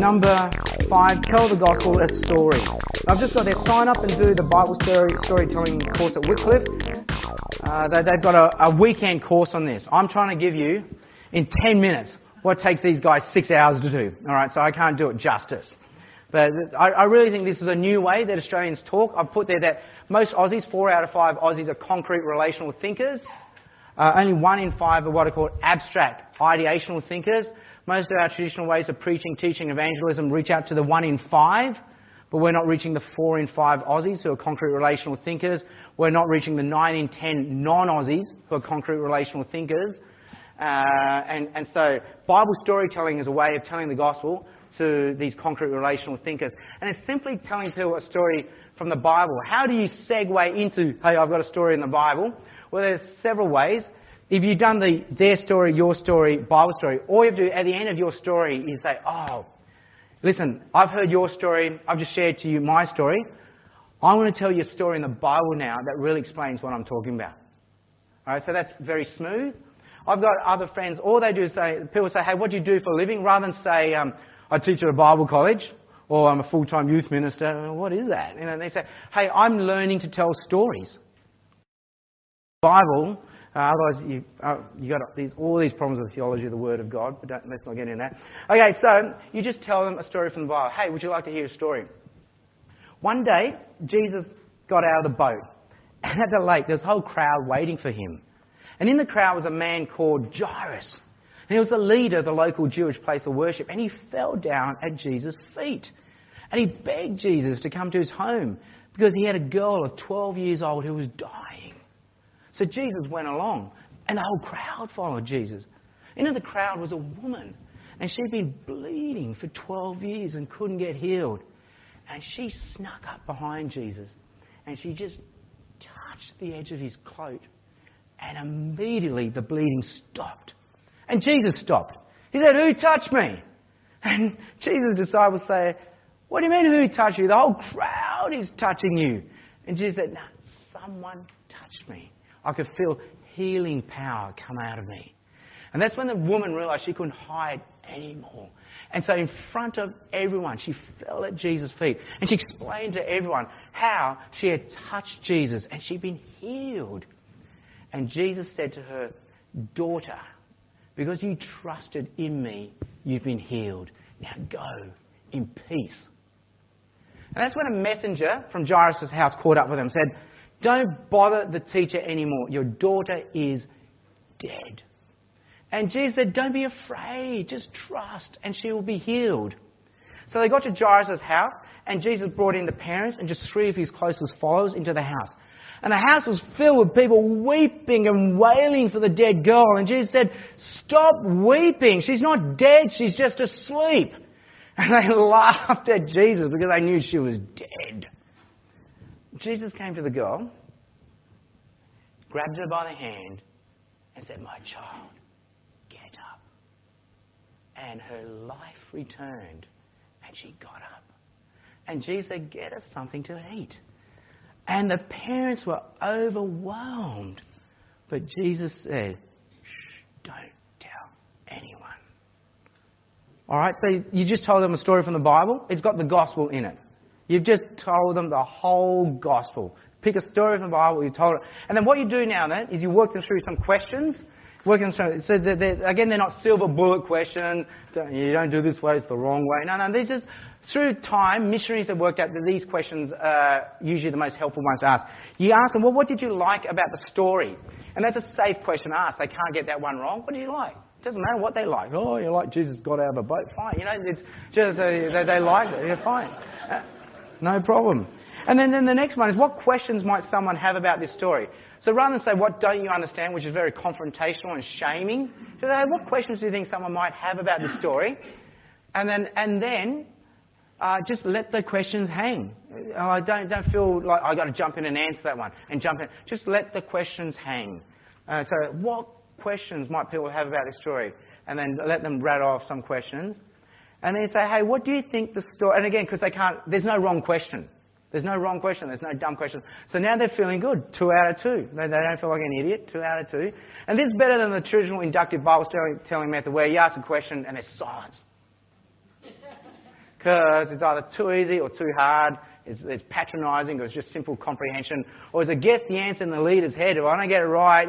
Number 5, tell the gospel as story. I've just got their sign up and do the Bible storytelling course at Wycliffe. They've got a weekend course on this. I'm trying to give you, in 10 minutes, what takes these guys 6 hours to do. All right, so I can't do it justice. But I really think this is a new way that Australians talk. I've put there that most Aussies, 4 out of 5 Aussies, are concrete relational thinkers. Only 1 in 5 are what are called abstract ideational thinkers. Most of our traditional ways of preaching, teaching, evangelism reach out to the 1 in 5, but we're not reaching the 4 in 5 Aussies who are concrete relational thinkers. We're not reaching the 9 in 10 non-Aussies who are concrete relational thinkers. And so Bible storytelling is a way of telling the gospel to these concrete relational thinkers. And it's simply telling people a story from the Bible. How do you segue into, hey, I've got a story in the Bible? Well, there's several ways. If you've done their story, your story, Bible story, all you have to do at the end of your story is say, oh, listen, I've heard your story. I've just shared to you my story. I want to tell you a story in the Bible now that really explains what I'm talking about. All right, so that's very smooth. I've got other friends, all they do is say, people say, hey, what do you do for a living? Rather than say, I teach at a Bible college, or I'm a full-time youth minister. What is that? You know, they say, hey, I'm learning to tell stories. Bible, otherwise you got all these problems with theology of the Word of God, but let's not get into that. Okay, so you just tell them a story from the Bible. Hey, would you like to hear a story? One day, Jesus got out of the boat, and at the lake, there was a whole crowd waiting for him. And in the crowd was a man called Jairus. And he was the leader of the local Jewish place of worship. And he fell down at Jesus' feet. And he begged Jesus to come to his home because he had a girl of 12 years old who was dying. So Jesus went along and the whole crowd followed Jesus. In the crowd was a woman. And she'd been bleeding for 12 years and couldn't get healed. And she snuck up behind Jesus. And she just touched the edge of his cloak. And immediately the bleeding stopped. And Jesus stopped. He said, who touched me? And Jesus' disciples say, what do you mean who touched you? The whole crowd is touching you. And Jesus said, no, someone touched me. I could feel healing power come out of me. And that's when the woman realised she couldn't hide anymore. And so in front of everyone, she fell at Jesus' feet. And she explained to everyone how she had touched Jesus and she'd been healed. And Jesus said to her, daughter, because you trusted in me, you've been healed. Now go in peace. And that's when a messenger from Jairus' house caught up with him and said, don't bother the teacher anymore. Your daughter is dead. And Jesus said, don't be afraid. Just trust and she will be healed. So they got to Jairus' house and Jesus brought in the parents and just 3 of his closest followers into the house. And the house was filled with people weeping and wailing for the dead girl. And Jesus said, stop weeping. She's not dead. She's just asleep. And they laughed at Jesus because they knew she was dead. Jesus came to the girl, grabbed her by the hand and said, my child, get up. And her life returned and she got up. And Jesus said, get us something to eat. And the parents were overwhelmed. But Jesus said, shh, don't tell anyone. All right, so you just told them a story from the Bible. It's got the gospel in it. You've just told them the whole gospel. Pick a story from the Bible, you told it. And then what you do now then is you work them through some questions. Work them through. So again, they're not silver bullet questions. You don't do this way, it's the wrong way. No, these just... Through time, missionaries have worked out that these questions are usually the most helpful ones to ask. You ask them, well, what did you like about the story? And that's a safe question to ask. They can't get that one wrong. What did you like? It doesn't matter what they like. Oh, you like Jesus got out of a boat? Fine. You know, it's just they like it. Yeah, fine. No problem. And then the next one is, what questions might someone have about this story? So rather than say, what don't you understand, which is very confrontational and shaming, so they say, what questions do you think someone might have about this story? And then just let the questions hang. Don't feel like I got to jump in and answer that one and jump in. Just let the questions hang. So what questions might people have about this story? And then let them rattle off some questions. And then you say, hey, what do you think the story... And again, because there's no wrong question. There's no wrong question. There's no dumb question. So now they're feeling good. 2 out of 2. They don't feel like an idiot. 2 out of 2. And this is better than the traditional inductive Bible storytelling method where you ask a question and there's silence. because it's either too easy or too hard. It's patronising, or it's just simple comprehension, or is it guess the answer in the leader's head? If I don't get it right,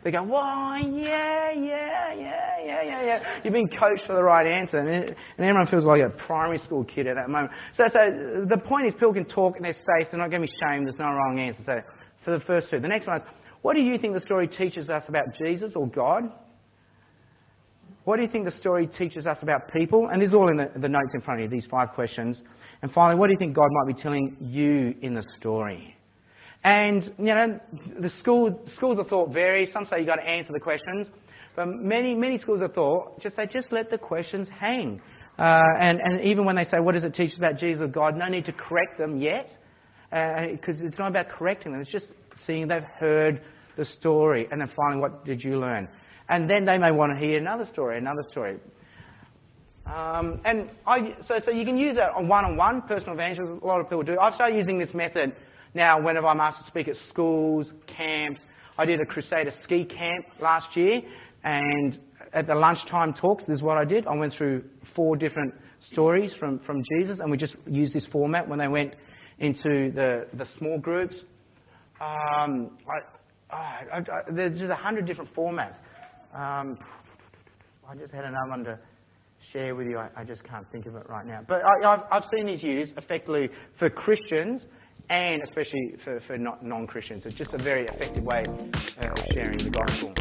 they go, why, yeah. You've been coached for the right answer, and everyone feels like a primary school kid at that moment. So the point is, people can talk and they're safe. They're not going to be shamed. There's no wrong answer. So for the first two, the next one is, what do you think the story teaches us about Jesus or God? What do you think the story teaches us about people? And this is all in the notes in front of you, these 5 questions. And finally, what do you think God might be telling you in the story? And, the schools of thought vary. Some say you've got to answer the questions. But many schools of thought just let the questions hang. And even when they say, what does it teach us about Jesus or God? No need to correct them yet. Because it's not about correcting them. It's just seeing they've heard the story. And then finally, what did you learn? And then they may want to hear another story. So you can use a one-on-one personal evangelism. A lot of people do. I've started using this method now whenever I'm asked to speak at schools, camps. I did a Crusader ski camp last year, and at the lunchtime talks, this is what I did. I went through 4 different stories from Jesus, and we just used this format when they went into the small groups. There's just 100 different formats. I just had another one to share with you. I just can't think of it right now. But I've seen these used effectively for Christians and especially for non-Christians. It's just a very effective way of sharing the gospel.